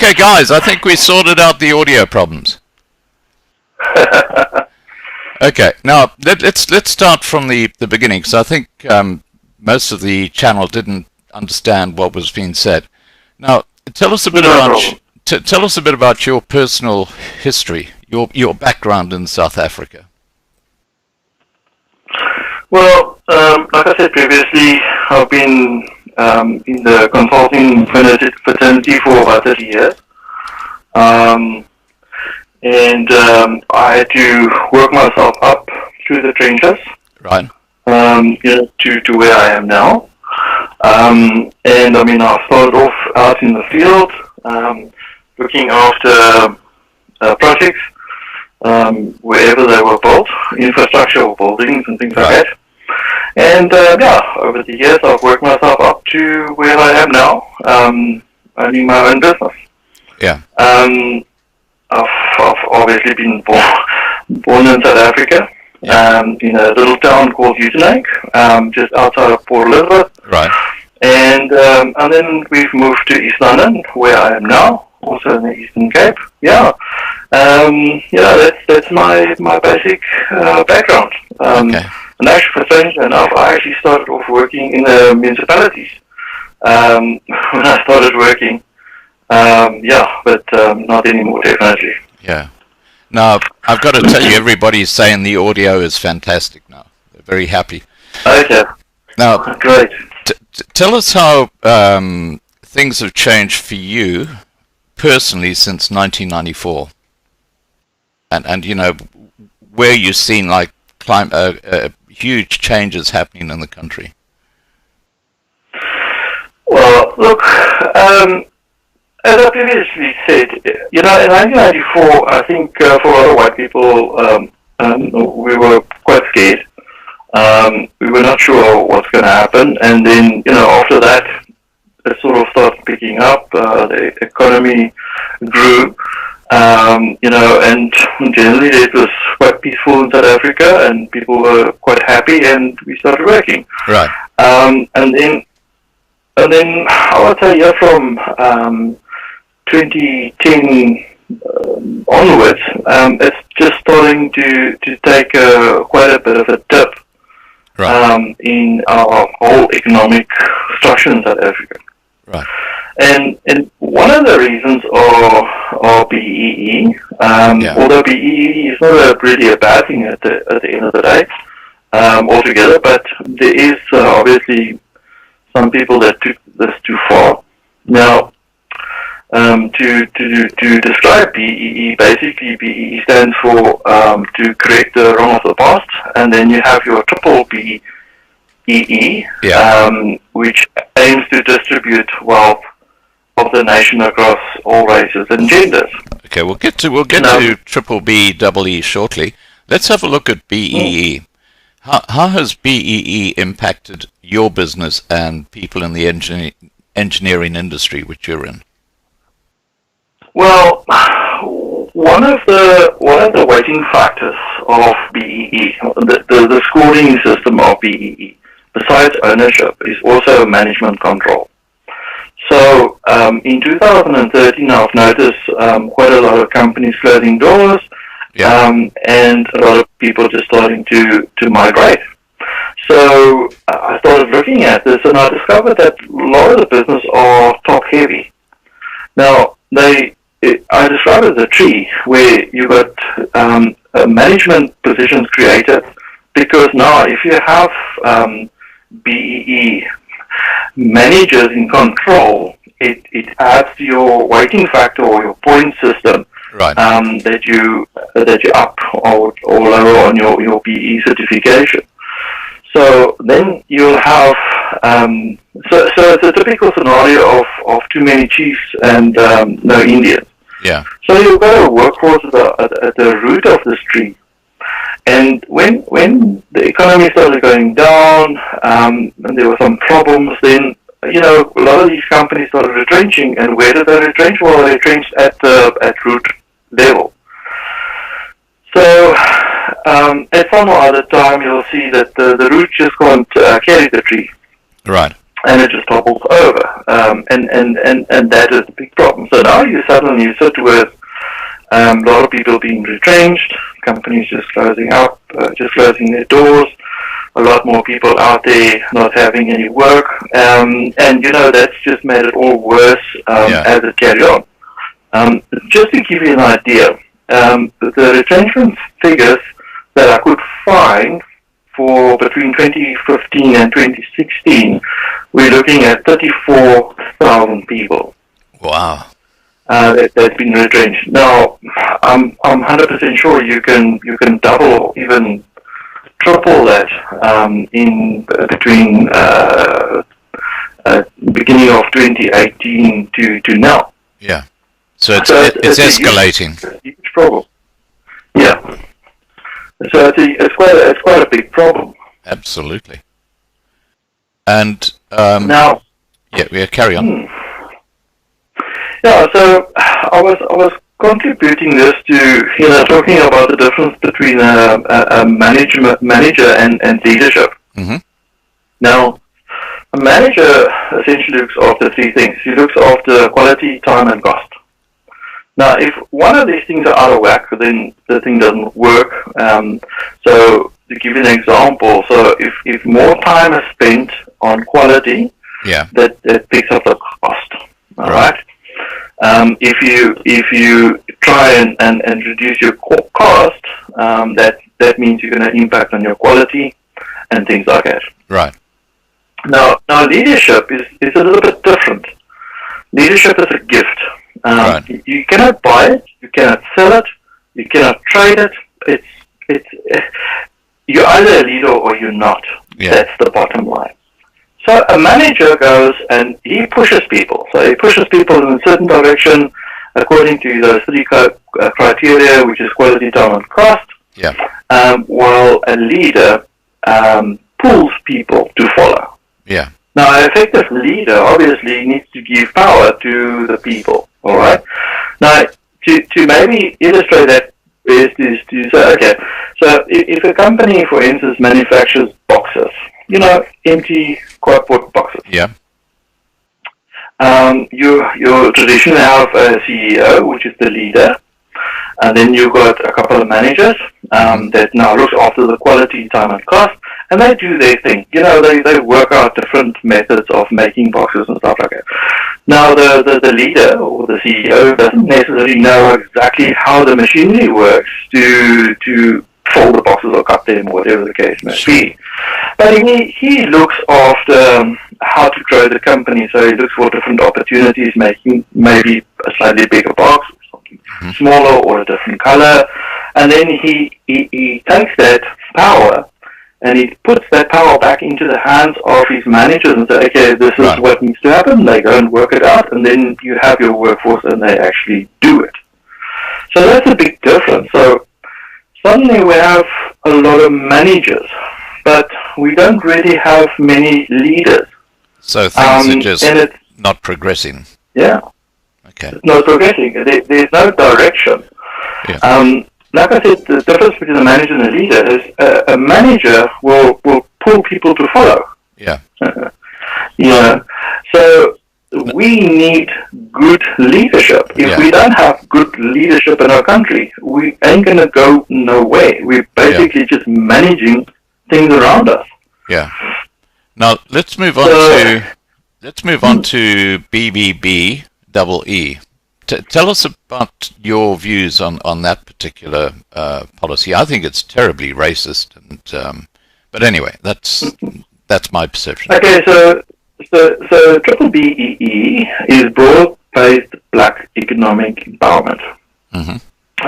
Okay, guys, I think we sorted out the audio problems. Okay, now let's start from the beginning, because I think most of the channel didn't understand what was being said. Now, tell us a bit about your personal history, your background in South Africa. Well, like I said previously, I've been in the consulting fraternity for about 30 years. And I had to work myself up through the trenches, right? To where I am now. And I mean, I started off out in the field, looking after projects, wherever they were built, infrastructure or buildings and things like that. And over the years, I've worked myself up to where I am now, owning my own business. Yeah. I've obviously been born in South Africa, in a little town called Uitenhage, just outside of Port Elizabeth. Right. And then we've moved to East London, where I am now, also in the Eastern Cape. That's my basic background. Okay. And actually, for strange enough, I actually started off working in the municipalities when I started working. But not anymore, definitely. Yeah. Now, I've got to tell you, everybody's saying the audio is fantastic now. They're very happy. Okay. Now, great. Tell us how things have changed for you personally since 1994. And you know, where you've seen like huge changes happening in the country. Well, look, as I previously said, in 1994, I think for a lot of white people, we were quite scared. We were not sure what's going to happen, and then, after that, it sort of started picking up. The economy grew, and generally it was quite peaceful in South Africa, and people were quite happy, and we started working. Right. And then I would say, from 2010 onwards, it's just starting to take quite a bit of a dip. Right. In our whole economic structure in South Africa. Right. And one of the reasons are BBBEE, although BBBEE is not really a bad thing at the end of the day altogether, but there is obviously some people that took this too far. Now, to describe BBBEE, basically BBBEE stands for to correct the wrong of the past, and then you have your triple BBBEE, which aims to distribute wealth of the nation across all races and genders. Okay, we'll get to triple BEE shortly. Let's have a look at BBBEE. How has BBBEE impacted your business and people in the engineering industry which you're in? Well, one of the weighting factors of BBBEE, the scoring system of BBBEE, besides ownership, is also management control. So in 2013, I've noticed quite a lot of companies closing doors, and a lot of people just starting to migrate. So I started looking at this, and I discovered that a lot of the business are top heavy. Now, I describe it as a tree where you got management positions created, because now if you have BBBEE managers in control, it adds to your weighting factor or your point system, right. that you up or lower on your BBBEE certification. So then you'll have so it's a typical scenario of too many chiefs and no Indians. Yeah. So you've got a workforce at the root of this tree. And when the economy started going down, and there were some problems, then a lot of these companies started retrenching. And where did they retrench? Well, they retrenched at root level. So at some other time, you'll see that the root just can't carry the tree. Right. and it just topples over, and that is the big problem. So now you suddenly sit with a lot of people being retrenched, companies just closing up, just closing their doors, a lot more people out there not having any work, and that's just made it all worse as it carried on. Just to give you an idea, the retrenchment figures that I could find for between 2015 and 2016, we're looking at 34,000 people. Wow. That's been retrenched. Now, I'm 100% sure you can double, even triple that in between beginning of 2018 to now. Yeah. So it's escalating. It's a huge problem. Yeah. So it's quite a big problem. Absolutely. And now, yeah, carry on. Yeah, so I was contributing this to talking about the difference between a manager and leadership. Mm-hmm. Now, a manager essentially looks after three things. He looks after quality, time, and cost. Now, if one of these things are out of whack, then the thing doesn't work. So, to give you an example, so if more time is spent on quality, that picks up the cost. All right. If you try and reduce your cost, that means you're going to impact on your quality and things like that. Right. Now leadership is a little bit different. Leadership is a gift. Right. You cannot buy it, you cannot sell it, you cannot trade it. It's you're either a leader or you're not. Yeah. That's the bottom line. So a manager goes and he pushes people. So he pushes people in a certain direction according to those three criteria, which is quality, time, and cost. Yeah. While a leader pulls people to follow. Yeah. Now, an effective leader obviously needs to give power to the people. All right. Now, to maybe illustrate that best is to say, okay, so if a company, for instance, manufactures boxes, empty cardboard boxes. Yeah. You traditionally have a CEO, which is the leader, and then you've got a couple of managers that now looks after the quality, time, and cost, and they do their thing. They work out different methods of making boxes and stuff like that. Now, the leader or the CEO doesn't necessarily know exactly how the machinery works to fold the boxes or cut them or whatever the case may be. But he looks after how to grow the company, so he looks for different opportunities, making maybe a slightly bigger box, or something smaller or a different color, and then he takes that power and he puts that power back into the hands of his managers and say, okay, this is what needs to happen. They go and work it out, and then you have your workforce and they actually do it. So that's a big difference. So suddenly we have a lot of managers, but we don't really have many leaders. So things are just not progressing. Yeah. Okay. It's not progressing. There's no direction. Yeah. Like I said, the difference between a manager and a leader is a manager will pull people to follow. Yeah. So we need good leadership. If we don't have good leadership in our country, we ain't gonna go nowhere. We're basically just managing things around us. Yeah. Now let's move on to BBBEE. Tell us about your views on that particular policy. I think it's terribly racist, and but anyway, that's my perception. Okay, so BBBEE is broad-based Black economic empowerment, and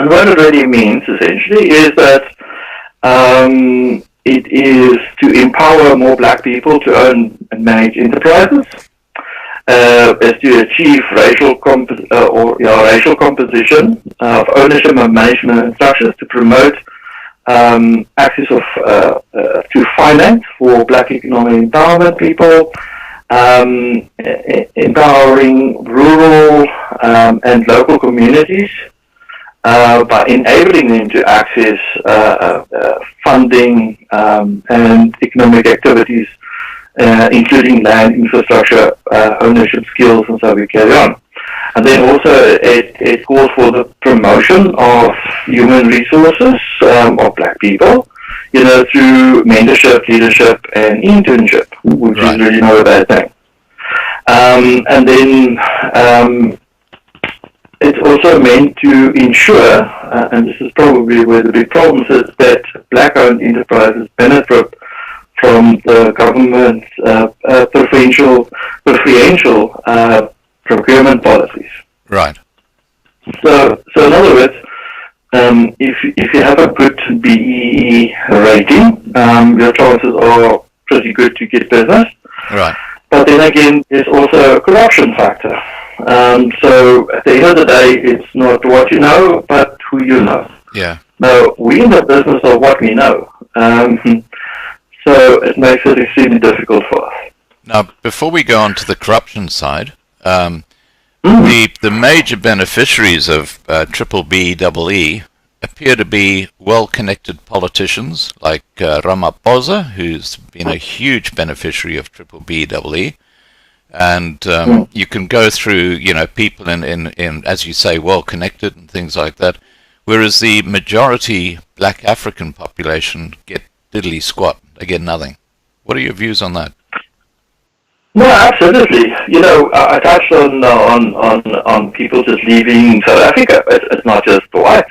what it really means essentially is that it is to empower more Black people to own and manage enterprises. Is to achieve racial composition of ownership and management structures to promote access to finance for Black economic empowerment people, empowering rural and local communities by enabling them to access funding and economic activities including land, infrastructure, ownership skills, and so we carry on. And then also it calls for the promotion of human resources of black people, through mentorship, leadership, and internship, which is really not a bad thing. And then it's also meant to ensure, and this is probably where the big problem is, that black-owned enterprises benefit from the government's preferential procurement policies. Right. So in other words, if you have a good BEE rating, your chances are pretty good to get business. Right. But then again, there's also a corruption factor. So at the end of the day, it's not what you know, but who you know. Yeah. Now, we're in the business of what we know. So it makes it extremely difficult for us. Now, before we go on to the corruption side, the major beneficiaries of BBBEE appear to be well-connected politicians like Ramaphosa, who's been a huge beneficiary of BBBEE. And you can go through, people in, as you say, well-connected and things like that, whereas the majority black African population get diddly squat. They get nothing. What are your views on that? No, absolutely. I touched on people just leaving South Africa. It's not just whites.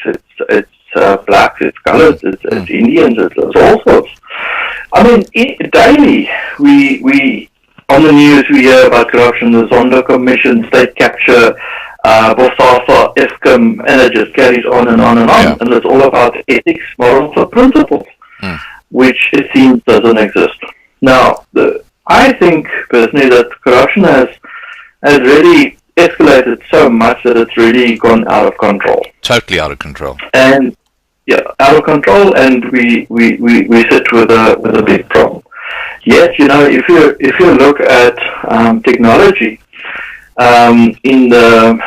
It's blacks. It's colors. It's Indians. It's all sorts. I mean, daily we on the news we hear about corruption, the Zondo Commission, state capture, Bosasa, Eskom, and it just carries on and on and on. Yeah. And it's all about ethics, morals, and principles, which it seems doesn't exist. Now, I think personally that corruption has really escalated so much that it's really gone out of control. Totally out of control. And out of control, and we sit with a big problem. Yet, if you look at technology, in the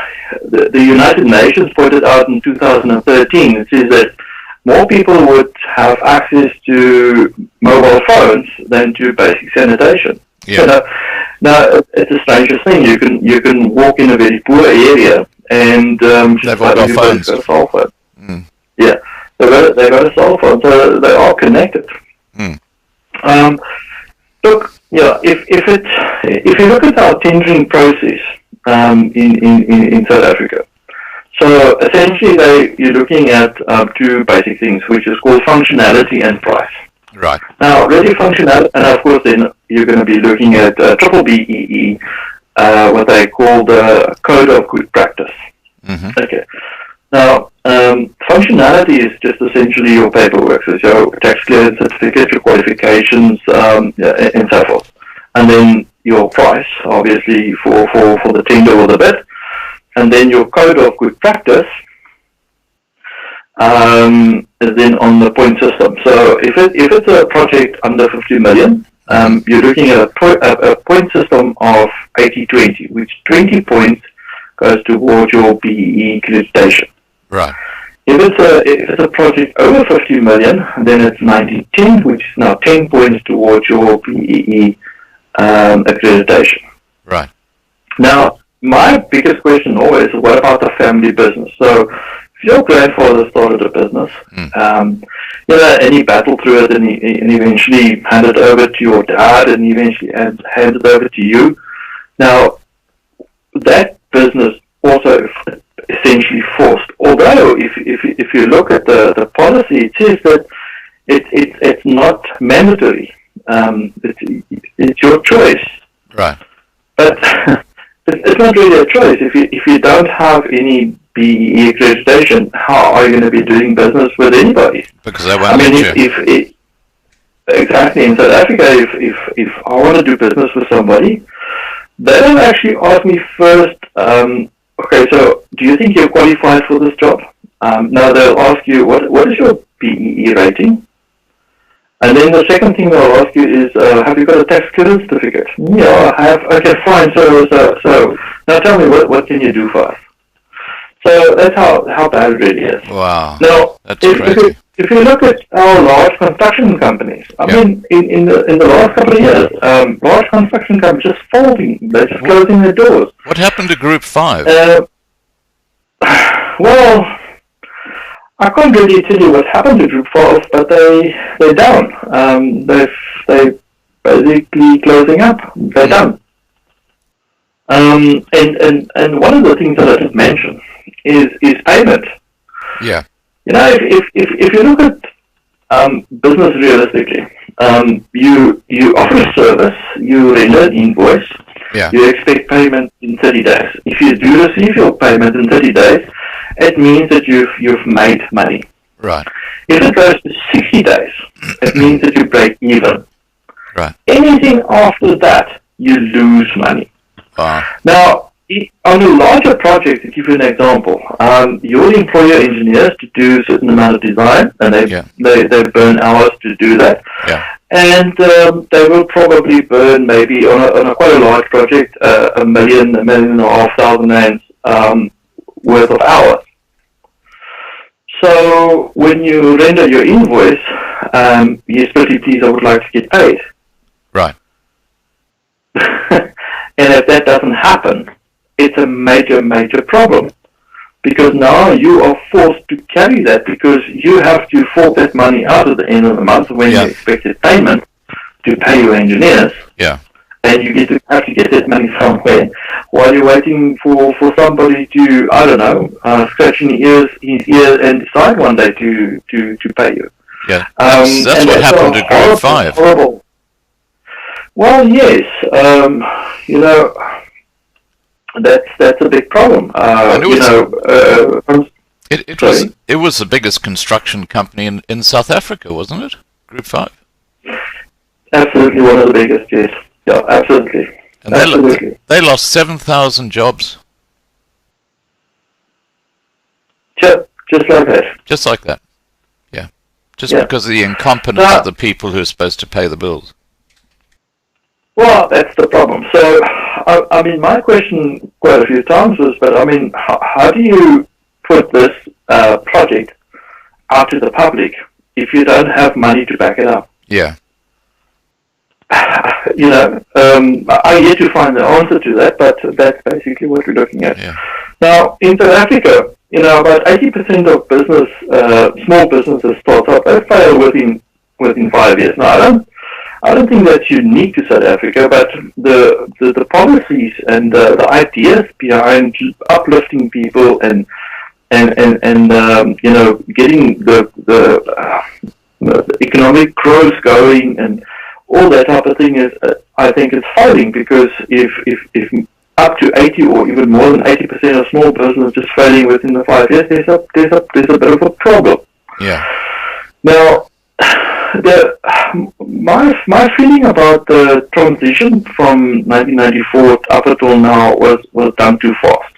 United Nations pointed out in 2013, it says that more people would have access to mobile phones than to basic sanitation. Yeah. Now it's the strangest thing. You can walk in a very poor area and they've all got phones. Got a cell phone. Yeah, they got a cell phone, so they are connected. Look, if you look at our tendering process in South Africa, so essentially you're looking at two basic things, which is called functionality and price. Right. Now, really functionality, and of course then you're going to be looking at BBBEE, what they call the Code of Good Practice. Okay. Now, functionality is just essentially your paperwork, so your tax clearance certificate, your qualifications, and so forth. And then your price, obviously, for the tender or the bid. And then your Code of Good Practice is then on the point system. So if it's a project under 50 million, you're looking at a point system of 80-20, which 20 points goes towards your BEE accreditation. Right. If it's a project over 50 million, then it's 90-10, which is now 10 points towards your BEE accreditation. Right. Now, my biggest question always is, what about the family business? So, if your grandfather started a business, and he battled through it and eventually handed over to your dad and eventually handed over to you. Now, that business also essentially forced. Although, if you look at the policy, it says that it's not mandatory. It's your choice. Right. But it's not really a choice. If you don't have any BEE accreditation, how are you going to be doing business with anybody? Because they won't let you. Exactly. In South Africa, if I want to do business with somebody, they don't actually ask me first, okay, so do you think you're qualified for this job? Now they'll ask you, what is your BEE rating? And then the second thing they'll ask you is, have you got a tax clearance certificate? Yeah, I have. Okay, fine. So now tell me, what can you do for us? So that's how bad it really is. Wow. Now, that's crazy. if you look at our large construction companies, I mean, in the last couple of years, large construction companies just folding. They're just closing their doors. What happened to Group 5? Well, I can't really tell you what happened to Group 5, but they're down. They basically closing up. They're done. And one of the things that I just mentioned is payment. Yeah. You know, if you look at business realistically, you offer a service, you render an invoice, you expect payment in 30 days. If you do receive your payment in 30 days, it means that you've made money. Right. If it goes to 60 days, it means that you break even. Right. Anything after that, you lose money. Now, on a larger project, to give you an example, you'll employ your engineers to do a certain amount of design, and they burn hours to do that. Yeah. And they will probably burn maybe on a quite a large project, $1 million, $1,500 worth of hours. So when you render your invoice, yes, pretty please, I would like to get paid. Right. And if that doesn't happen, it's a major, major problem. Because now you are forced to carry that because you have to fork that money out at the end of the month when you expected payment to pay your engineers. Yeah. And you have to get that money somewhere while you're waiting for somebody to, I don't know, scratch his ears and decide one day to pay you. Yeah. That's what happened to Group 5. Horrible. Well, yes. You know, that's a big problem. It was the biggest construction company in South Africa, wasn't it? Group 5. Absolutely, one of the biggest. Yes. Yeah, absolutely. And absolutely. They lost 7,000 jobs. Just like that. Just like that. Yeah. Just because of the incompetence of the people who are supposed to pay the bills. Well, that's the problem. So, I mean, my question quite a few times was, but I mean, how do you put this project out to the public if you don't have money to back it up? Yeah. You know, I yet to find the answer to that, but that's basically what we're looking at. Yeah. Now, in South Africa, you know, about 80% of business, small businesses start up, they fail within 5 years. Now, I don't think that's unique to South Africa, but the policies and the ideas behind uplifting people and you know, getting the economic growth going and all that type of thing is, I think it's failing because if up to 80 or even more than 80% of small business just failing within the 5 years, there's a bit of a problem. Yeah. Now, my feeling about the transition from 1994 up until now was done too fast.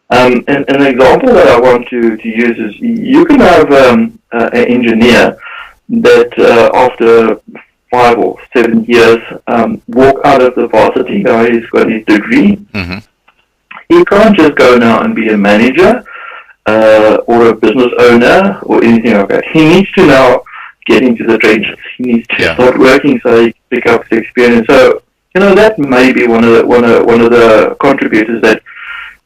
And an example that I want to use is you can have an engineer that after 5 or 7 years walk out of the varsity. Now he's got his degree. Mm-hmm. He can't just go now and be a manager or a business owner or anything like that. He needs to now get into the trenches. He needs to start working so he can pick up the experience. So, you know, that may be one of the contributors that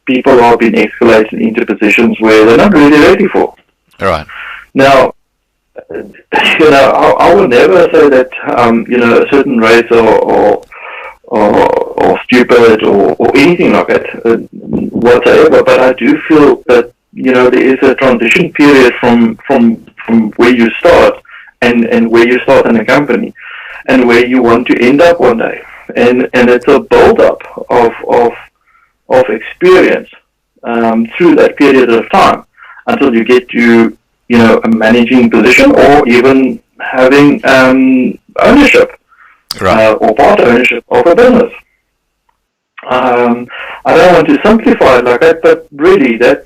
people are being escalated into positions where they're not really ready for. All right. Now, you know, I will never say that you know, a certain race or stupid or anything like that whatsoever. But I do feel that, you know, there is a transition period from where you start and where you start in a company and where you want to end up one day. And it's a build-up of experience through that period of time until you get to, you know, a managing position or even having ownership or part ownership of a business. I don't want to simplify it like that, but really that's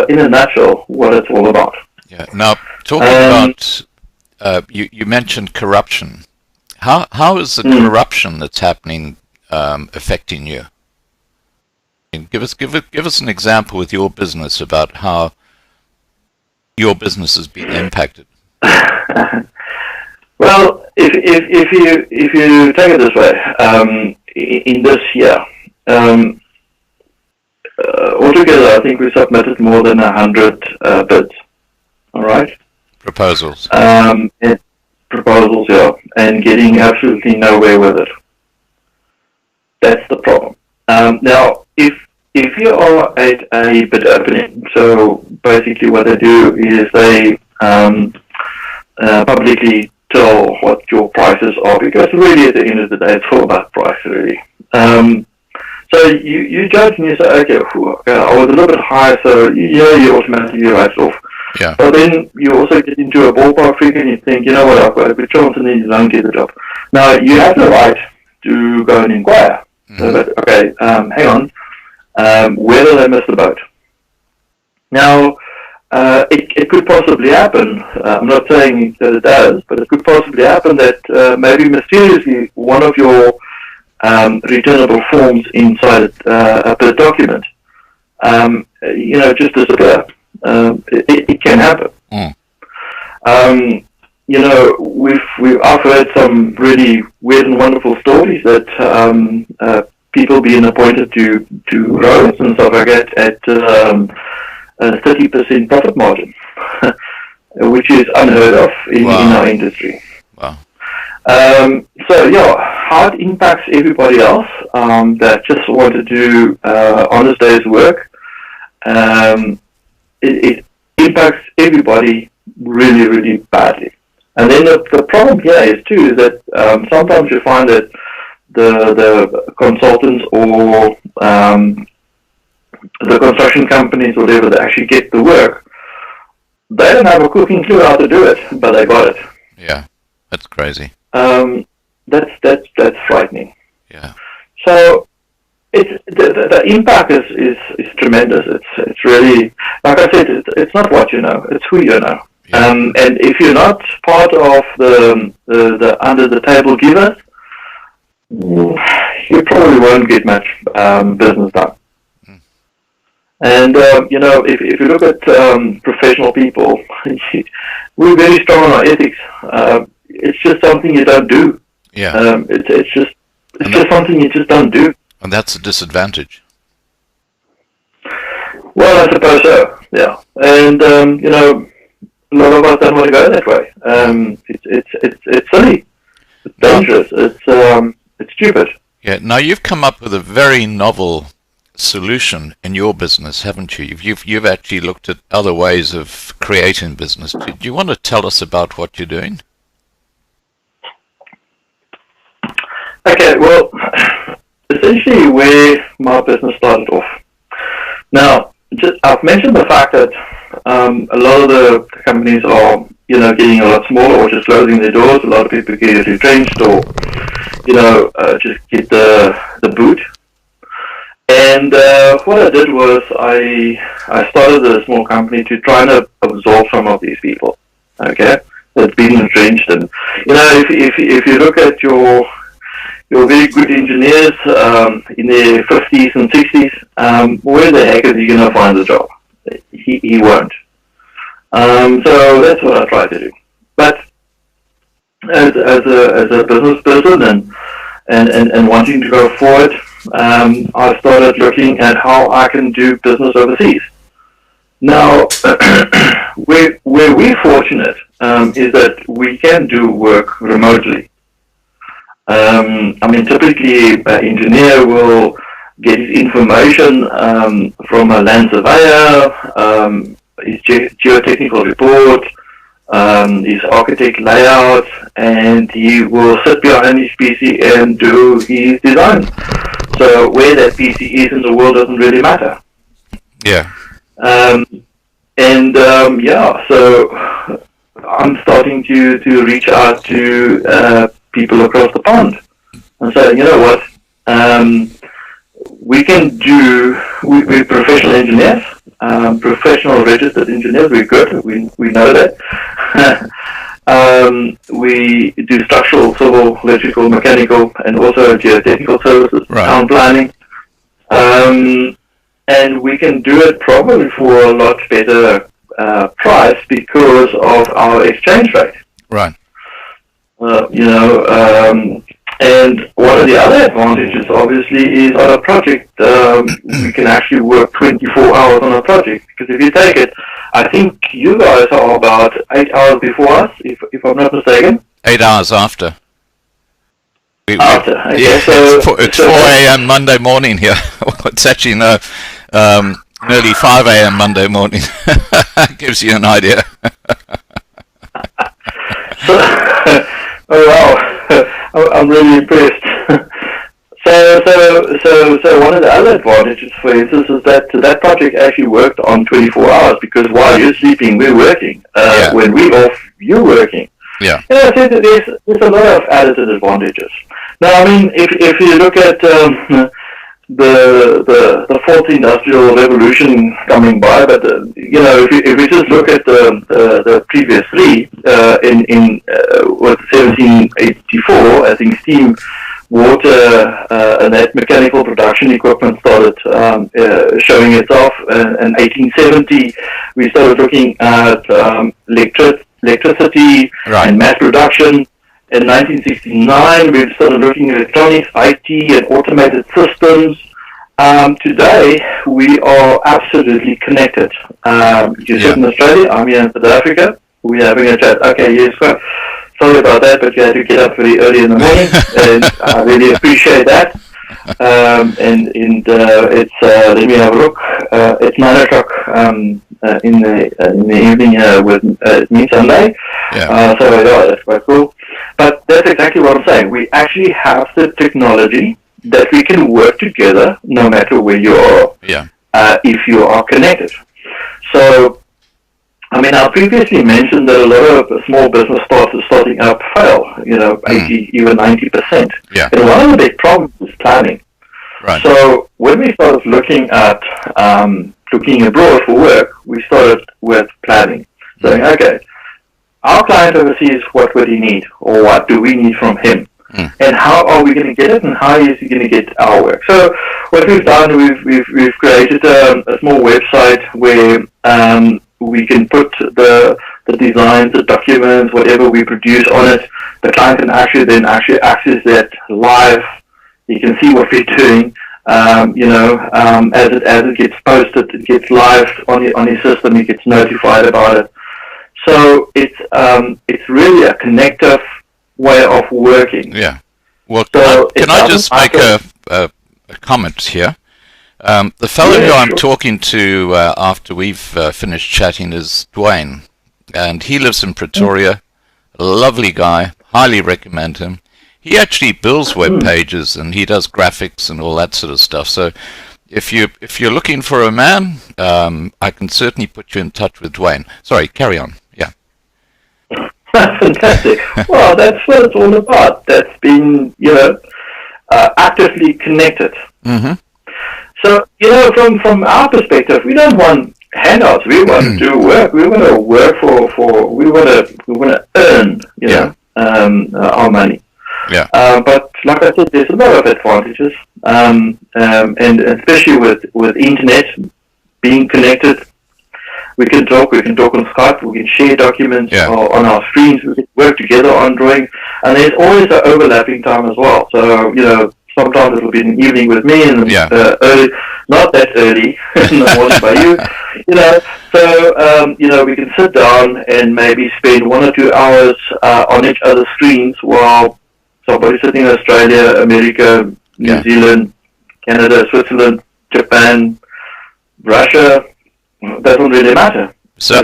in a nutshell what it's all about. Yeah. Now, talking about, you mentioned corruption. How is the corruption that's happening affecting you? Give us an example with your business about how your business has been impacted? Well, if you take it this way, in this year, altogether, I think we submitted more than 100 bids. All right. Proposals. Proposals, yeah, and getting absolutely nowhere with it. That's the problem. Now, if you are at a bid opening, so basically what they do is they publicly tell what your prices are, because really at the end of the day, it's all about price, really. So you judge and you say, okay, I was a little bit higher, so you automatically write off. Yeah. But then you also get into a ballpark figure and you think, you know what, I've got a good chance, and then you don't get the job. Now, you have the right to go and inquire. Mm-hmm. So that, okay, hang on, where did I miss the boat? Now, it could possibly happen, I'm not saying that it does, but it could possibly happen that maybe mysteriously one of your returnable forms inside a bid document, just disappear. It can happen. I've heard some really weird and wonderful stories that people being appointed to roles and stuff like that at 30% profit margin, which is unheard of in our industry. Wow. So how it impacts everybody else that just want to do honest day's work. It impacts everybody really, really badly. And then the problem here is too that sometimes you find that the consultants or the construction companies, whatever, that actually get the work, they don't have a cooking clue how to do it, but they got it. Yeah, that's crazy. That's frightening. Yeah. So the impact is tremendous. It's really, like I said, it's not what you know, it's who you know. Yeah. And if you're not part of the under the table givers, you probably won't get much business done. And if you look at professional people, we're very strong on our ethics. It's just something you don't do. Yeah. It's just something you just don't do. And that's a disadvantage. Well, I suppose so. Yeah. And a lot of us don't want to go that way. It's silly. It's dangerous. It's stupid. Yeah. Now you've come up with a very novel solution in your business, haven't you? You've actually looked at other ways of creating business. Do you want to tell us about what you're doing? Okay. Well, essentially where my business started off. Now, I've mentioned the fact that a lot of the companies are, getting a lot smaller or just closing their doors. A lot of people get retrenched or, just get the boot. And what I did was I started a small company to try and absorb some of these people, okay, that's been entrenched. And, if you look at your very good engineers in their 50s and 60s, where the heck is he going to find a job? He won't. So that's what I try to do. But as a business person and wanting to go forward, I started looking at how I can do business overseas. Now, where we're fortunate is that we can do work remotely. Typically, an engineer will get his information from a land surveyor, his geotechnical report, his architect layout, and he will sit behind his PC and do his design. So where that PC is in the world doesn't really matter. Yeah. So I'm starting to reach out to people across the pond and say, you know what, we're professional engineers, professional registered engineers, we're good, we know that. We do structural, civil, electrical, mechanical, and also geotechnical services, town planning. And we can do it probably for a lot better price because of our exchange rate. Right. And one of the other advantages, obviously, is on a project, we can actually work 24 hours on a project. Because if you take it, I think you guys are about 8 hours before us, if I'm not mistaken. 8 hours after. After, okay. Yeah, so, it's 4 a.m. Monday morning here. It's actually nearly 5 a.m. Monday morning. Gives you an idea. Oh wow, I'm really impressed. So one of the other advantages, for instance, is that project actually worked on 24 hours because while you're sleeping, we're working. When we're off, you're working. Yeah. So there's a lot of added advantages. Now, I mean, if you look at the fourth industrial revolution coming by, but if we just look at the previous three in 1784, I think steam, water, and that mechanical production equipment started showing itself. In 1870, we started looking at electricity and mass production. In 1969, we started looking at electronics, IT, and automated systems. Today, we are absolutely connected. You sit in Australia, I'm here in South Africa, we're having a chat. Okay, yes, well, sorry about that, but you had to get up very early in the morning, and I really appreciate that. It's, let me have a look, it's 9 o'clock in the evening with me Sunday. So yeah, that's quite cool. But that's exactly what I'm saying. We actually have the technology that we can work together no matter where you are, if you are connected. So, I mean, I previously mentioned that a lot of small business starting up fail, 80, even 90%. Yeah. And one of the big problems is planning. Right. So when we started looking at looking abroad for work, we started with planning. Saying, okay, our client overseas, what would he need, or what do we need from him, and how are we going to get it, and how is he going to get our work? So what we've done, we've created a small website where we can put the designs, the documents, whatever we produce on it. The client can actually access that live. You can see what we're doing. As it gets posted, it gets live on his system. He gets notified about it. So it's really a connective way of working. Yeah. Well, So can I just make a comment here? The fellow who I'm talking to after we've finished chatting is Dwayne, and he lives in Pretoria. A lovely guy. Highly recommend him. He actually builds web pages and he does graphics and all that sort of stuff. So if you're looking for a man, I can certainly put you in touch with Dwayne. Sorry, carry on. Yeah. Fantastic. Well, that's what it's all about. That's being, actively connected. Mm-hmm. So, from our perspective, we don't want handouts. We want to do work. We want to work we want to earn, our money. Yeah. But like I said, there's a lot of advantages, and especially with internet being connected. We can talk on Skype, we can share documents on our screens, we can work together on drawing, and there's always an overlapping time as well. So, sometimes it will be in the evening with me and early, not that early in the morning by you, So, we can sit down and maybe spend 1 or 2 hours on each other's screens while somebody sitting in Australia, America, New Zealand, Canada, Switzerland, Japan, Russia, doesn't really matter. So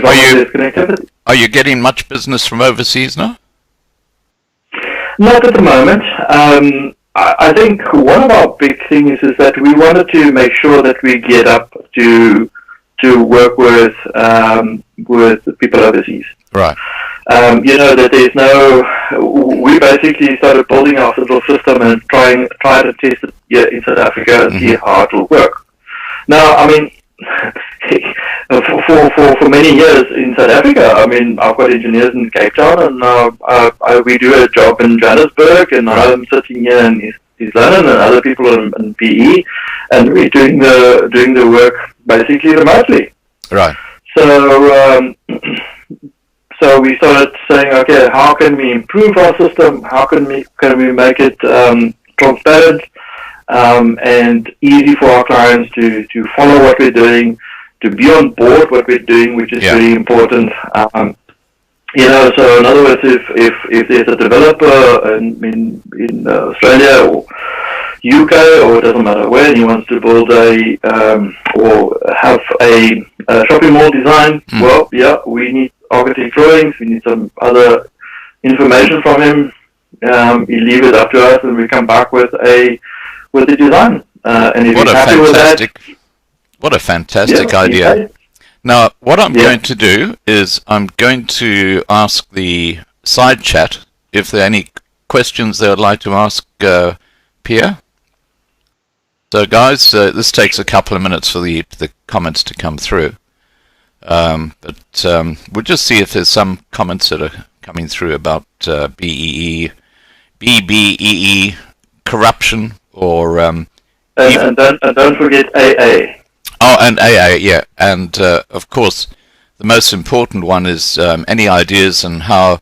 are you getting much business from overseas now? Not at the moment. I think one of our big things is that we wanted to make sure that we get up to work with people overseas. Right. That there's we basically started building our little system and try to test it here in South Africa and see how it will work. Now, I mean, for many years in South Africa, I mean, I've got engineers in Cape Town, and we do a job in Johannesburg, and I'm sitting here in East London, and other people in BE, and we're doing the work basically remotely. Right. So so we started saying, okay, how can we improve our system? How can we make it transparent and easy for our clients to follow what we're doing, to be on board what we're doing, which is very important. So in other words, if there's a developer in Australia or UK, or it doesn't matter where, and he wants to build or have a shopping mall design, well, yeah, we need architect drawings, we need some other information from him. You leave it up to us, and we come back with the design. And if he's happy with that, what a fantastic idea! Now, what I'm going to do is I'm going to ask the side chat if there are any questions they would like to ask Pierre. So, guys, this takes a couple of minutes for the comments to come through. But we'll just see if there's some comments that are coming through about BBBEE, corruption, or and don't forget AA. Oh, and AA, yeah, and of course, the most important one is any ideas on how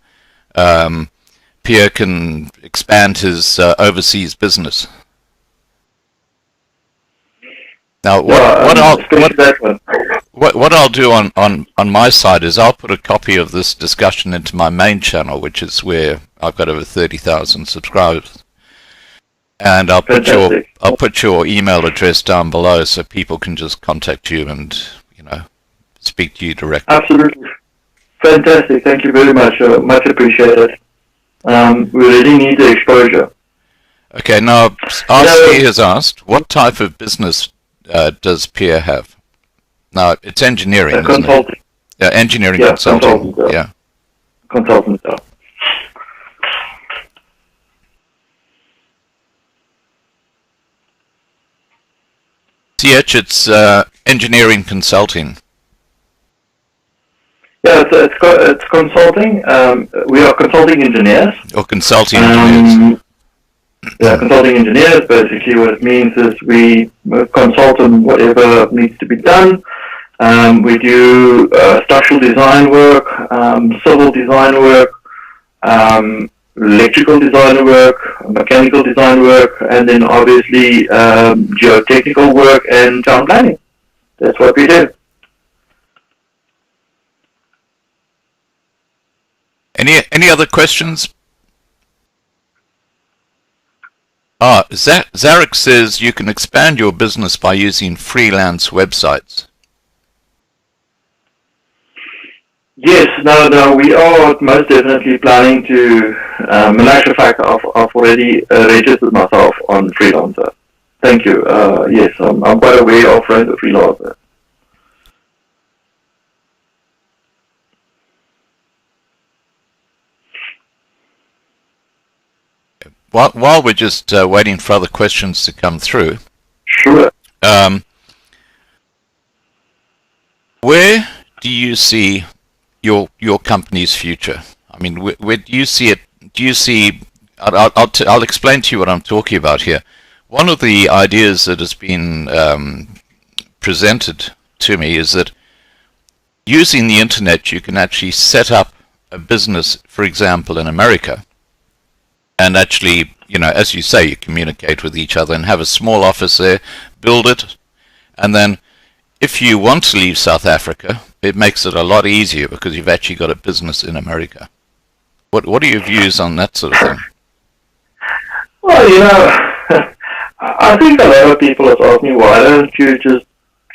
Pierre can expand his overseas business. Now, what I'll do on my side is I'll put a copy of this discussion into my main channel, which is where I've got over 30,000 subscribers. And I'll put your email address down below so people can just contact you and speak to you directly. Absolutely, fantastic. Thank you very much. Much appreciated. We really need the exposure. Okay, now RC has asked, what type of business does Pierre have? Now it's engineering, isn't consulting. It? Yeah, engineering consulting. Yeah, consultant. CH, it's engineering consulting. Yeah, it's consulting. We are consulting engineers. Or consulting engineers. Yeah, consulting engineers. Basically, what it means is we consult on whatever needs to be done. We do structural design work, civil design work, electrical design work, mechanical design work, and then obviously geotechnical work and town planning. That's what we do. Any other questions? Zarek says you can expand your business by using freelance websites. Yes, no, we are most definitely planning to, in actual fact, I've already registered myself on Freelancer. Thank you. Yes, I'm quite aware of Freelancer. While we're just waiting for other questions to come through, sure. Where do you see your company's future? I mean, where do you see it? Do you see? I'll explain to you what I'm talking about here. One of the ideas that has been presented to me is that using the internet, you can actually set up a business, for example, in America, and actually, as you say, you communicate with each other and have a small office there, build it, and then if you want to leave South Africa, it makes it a lot easier because you've actually got a business in America. What are your views on that sort of thing? Well, I think a lot of people have asked me, why don't you just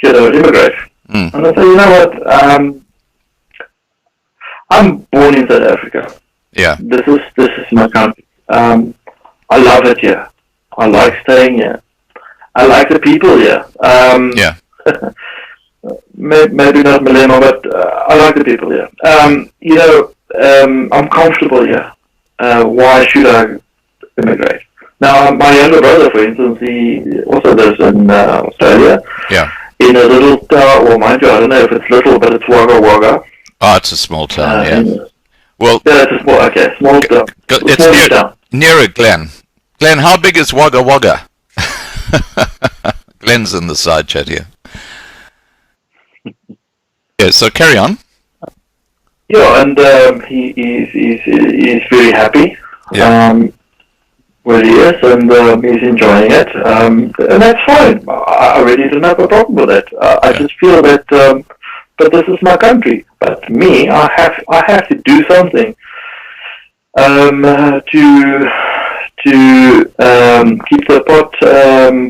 immigrate? And I say, you know what? I'm born in South Africa. Yeah. This is my country. I love it here. I like staying here. I like the people here. Yeah. Maybe not Millennial, but I like the people here. I'm comfortable here. Why should I immigrate? Now, my younger brother, for instance, he also lives in Australia. Yeah. In a little town, well, mind you, I don't know if it's little, but it's Wagga Wagga. Oh, it's a small town, yeah. Well, yeah, it's a small town. It's nearer Glen. Glen, how big is Wagga Wagga? Glen's in the side chat here. Yeah, so carry on. Yeah, and he's very happy. Yeah. Where he is, and he's enjoying it, and that's fine. I really don't have a problem with it. I Yeah. just feel that, but this is my country. But me, I have to do something to keep the pot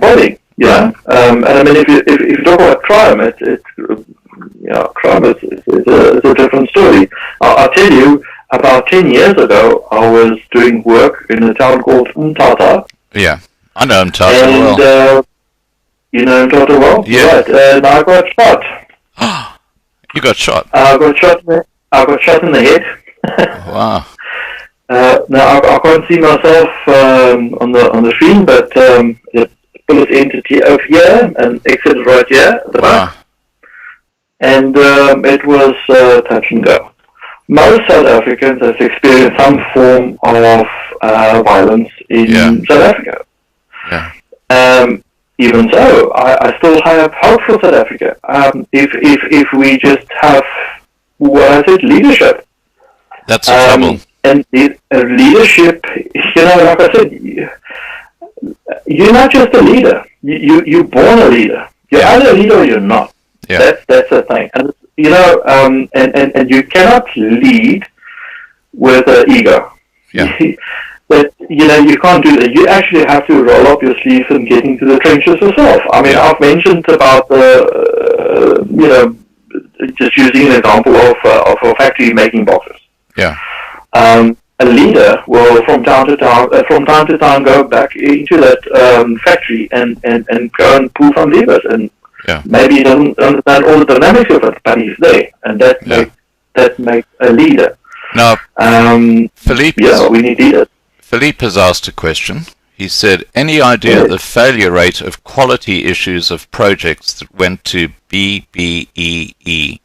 boiling. Yeah, and I mean, if you talk about crime, crime is a different story. I'll tell you. About 10 years ago, I was doing work in a town called Mtata. Yeah, I know Mtata And, well. You know Mtata well? Yeah. Right, and I got shot. You got shot? I got shot in the head. Wow. Now, I can't see myself on the screen, but the bullet entered over here and exited right here at the back. And it was touch and go. Most South Africans have experienced some form of violence in South Africa. Yeah. Even so, I still have hope for South Africa. If we just have what I said, leadership. That's the trouble. And leadership, like I said, you're not just a leader. You're born a leader. You're either a leader or you're not. Yeah. That's the thing. And and you cannot lead with an ego. Yeah. But you can't do that. You actually have to roll up your sleeves and get into the trenches yourself. I mean, I've mentioned about just using an example of a factory making boxes. Yeah. A leader will from time to time go back into that factory and go and pull some levers, and maybe he doesn't understand all the dynamics of it, but he's there, and that makes a leader. Now, Philippe, we need leaders. Philippe has asked a question. He said, any idea the failure rate of quality issues of projects that went to BBEE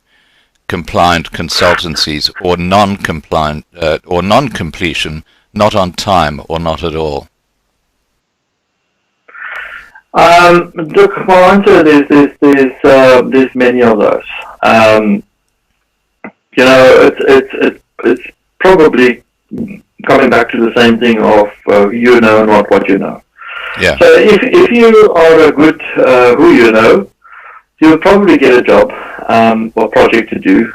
compliant consultancies or non-compliant or non-completion, not on time or not at all? Look, my answer is there's many of those. It's probably coming back to the same thing of and not what you know. Yeah. So if you are a good who you know, you'll probably get a job or project to do,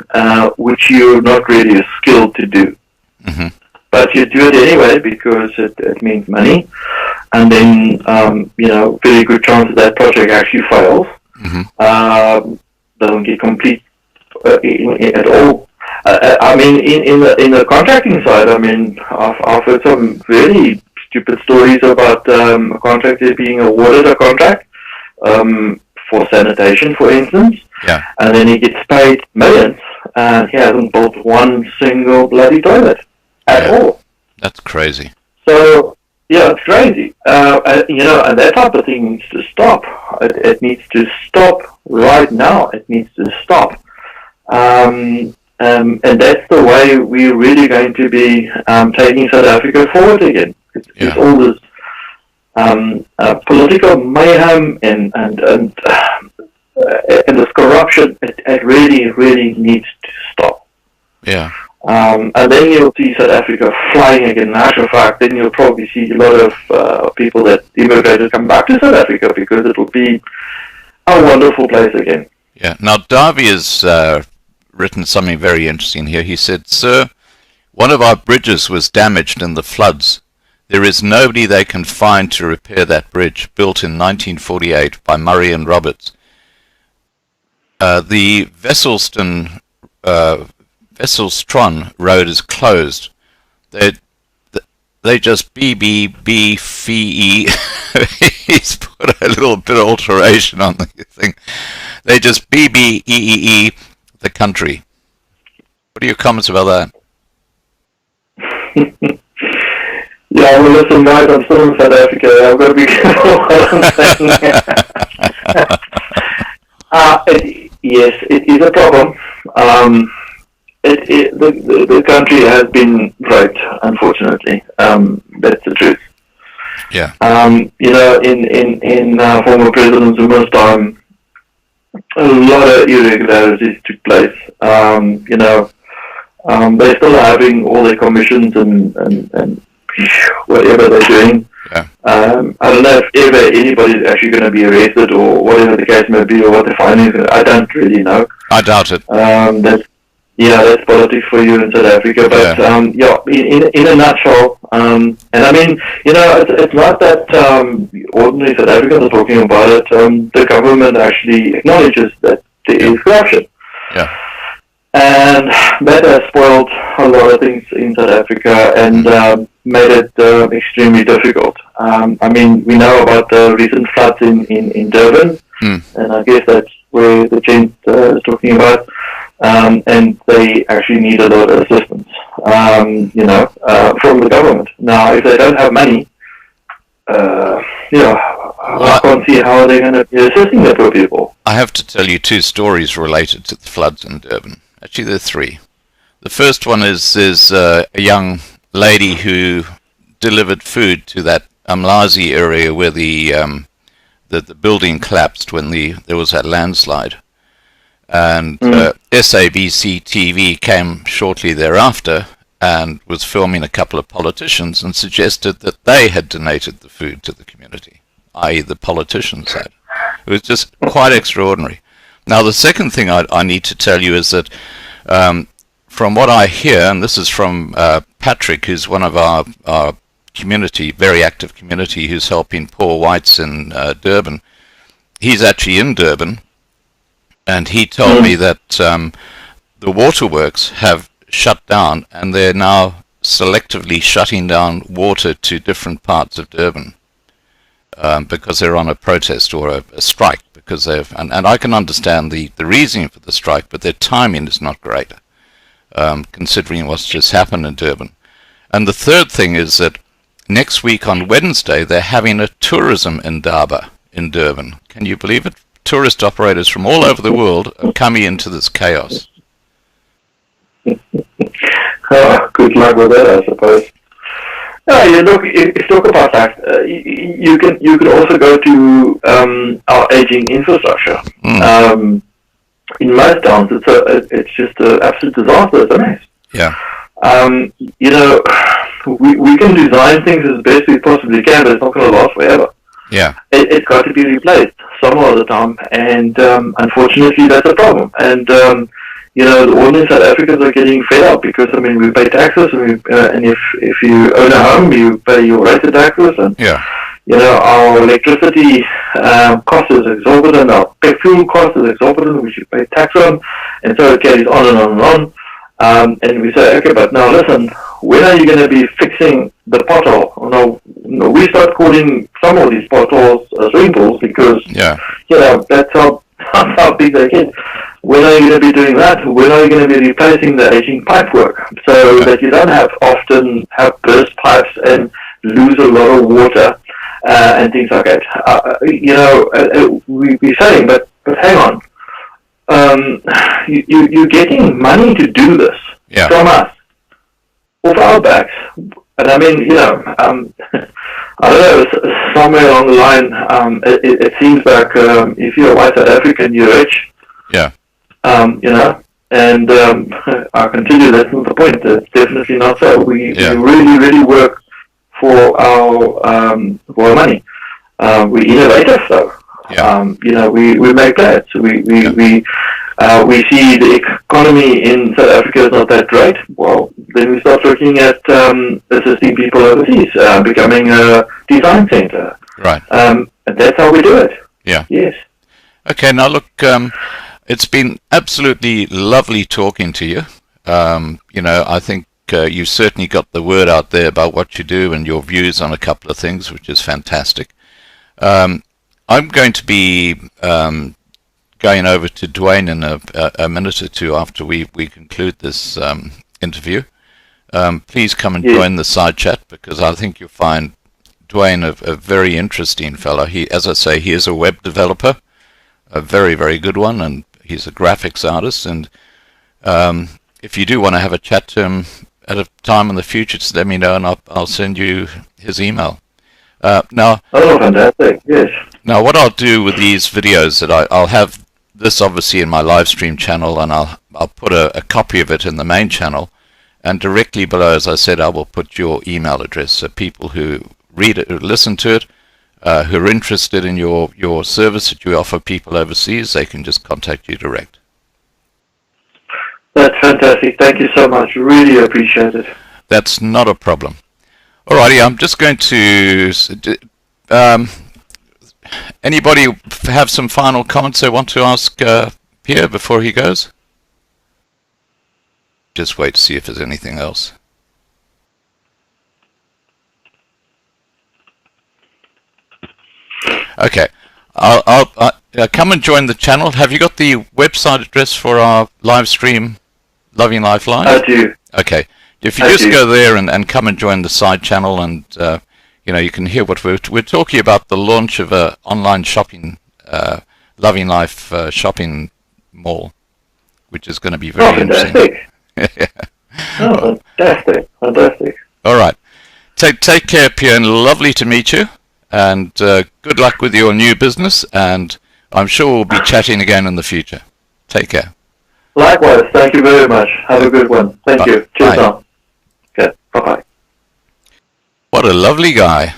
which you're not really skilled to do. Mm-hmm. But you do it anyway because it means money, and then very good chance that project actually fails. Mm-hmm. Doesn't get complete at all. I mean, in the contracting side, I mean, I've heard some very stupid stories about a contractor being awarded a contract for sanitation, for instance, and then he gets paid millions, and he hasn't built one single bloody toilet at all. That's crazy. So, it's crazy. And that type of thing needs to stop. It needs to stop right now. It needs to stop. And that's the way we're really going to be taking South Africa forward again. It's all this political mayhem and this corruption. It really, really needs to stop. Yeah. And then you'll see South Africa flying again. In actual fact, then you'll probably see a lot of people that immigrated come back to South Africa because it will be a wonderful place again. Yeah. Now, Davy has written something very interesting here. He said, "Sir, one of our bridges was damaged in the floods. There is nobody they can find to repair that bridge, built in 1948 by Murray and Roberts. The Wesselstron Road is closed. They just BBBEE." He's put a little bit of alteration on the thing. They just BBEE the country. What are your comments about that? Yeah, well, listen, guys, I'm still in South Africa. I've got to be careful what I'm saying. Yes, it is a problem. The country has been great, unfortunately. That's the truth. Yeah. In former President Zuma's time, a lot of irregularities took place. They're still having all their commissions and whatever they're doing. Yeah. I don't know if ever anybody's actually going to be arrested or whatever the case may be or what the fine is. I don't really know. I doubt it. That's politics for you in South Africa. But in a nutshell, and I mean, it's not that ordinary South Africans are talking about it. The government actually acknowledges that there is corruption. Yeah. And that has spoiled a lot of things in South Africa and made it extremely difficult. I mean, we know about the recent floods in Durban, and I guess that's where the gent is talking about. And they actually need a lot of assistance, from the government. Now, if they don't have money, I can't see how they're going to be assisting the poor people. I have to tell you two stories related to the floods in Durban. Actually, there are three. The first one is a young lady who delivered food to that Umlazi area where the building collapsed when there was that landslide. And SABC TV came shortly thereafter and was filming a couple of politicians and suggested that they had donated the food to the community, i.e. the politicians had. It was just quite extraordinary. Now, the second thing I need to tell you is that from what I hear, and this is from Patrick, who's one of our community, very active community, who's helping poor whites in Durban. He's actually in Durban, and he told me that the waterworks have shut down, and they're now selectively shutting down water to different parts of Durban because they're on a protest or a strike. Because and I can understand the reasoning for the strike, but their timing is not great, considering what's just happened in Durban. And the third thing is that next week on Wednesday, they're having a tourism indaba in Durban. Can you believe it? Tourist operators from all over the world are coming into this chaos. Good luck with that, I suppose. Yeah, if you talk about that, you can also go to our aging infrastructure. In most towns, it's just an absolute disaster. It's a mess. Yeah. We can design things as best we possibly can, but it's not going to last forever. Yeah. It's got to be replaced some of the time, and unfortunately, that's a problem. And the ordinary South Africans are getting fed up because, I mean, we pay taxes, and if you own a home, you pay your rated taxes, and our electricity cost is exorbitant, our fuel cost is exorbitant, which you pay tax on, and so it carries on and on and on. And we say, okay, but now listen, when are you going to be fixing the pothole? No, we start calling some of these potholes swimming pools because, that's how big they get. When are you going to be doing that? When are you going to be replacing the aging pipework so that you don't often have burst pipes and lose a lot of water and things like that? We're saying, but hang on. You're getting money to do this from us, off our backs. And I mean, I don't know, somewhere along the line, it seems like if you're a white South African, you're rich. Yeah. And I continue, that's not the point. It's definitely not so. We really, really work for our money. We're innovative, though. We make plans. We see the economy in South Africa is not that great. Well, then we start looking at assisting people overseas, becoming a design center. Right. And that's how we do it. Yeah. Yes. Okay. Now look, it's been absolutely lovely talking to you. I think you certainly got the word out there about what you do and your views on a couple of things, which is fantastic. I'm going to be going over to Dwayne in a minute or two after we conclude this interview. Please come and join the side chat, because I think you'll find Dwayne a very interesting fellow. As I say, he is a web developer, a very, very good one, and he's a graphics artist. And if you do want to have a chat to him at a time in the future, just let me know, and I'll send you his email. Now, fantastic! Yes. Now, what I'll do with these videos, that I'll have this obviously in my live stream channel, and I'll put a copy of it in the main channel, and directly below, as I said, I will put your email address, so people who read it, who listen to it, who are interested in your service that you offer people overseas, they can just contact you direct. That's fantastic. Thank you so much. Really appreciate it. That's not a problem. Alrighty, I'm just going to. Anybody have some final comments they want to ask Pierre before he goes? Just wait to see if there's anything else. Okay, I'll come and join the channel. Have you got the website address for our live stream, Loving Life Live? I do. Okay, if you just go there and come and join the side channel, and you can hear what we're talking about, the launch of a online shopping, Loving Life shopping mall, which is going to be very interesting. Oh, fantastic! Fantastic. All right, take care, Pierre, and lovely to meet you. And good luck with your new business, and I'm sure we'll be chatting again in the future. Take care. Likewise. Thank you very much. Have a good one. Thank you. Cheers Bye. now. Okay. Bye-bye. What a lovely guy.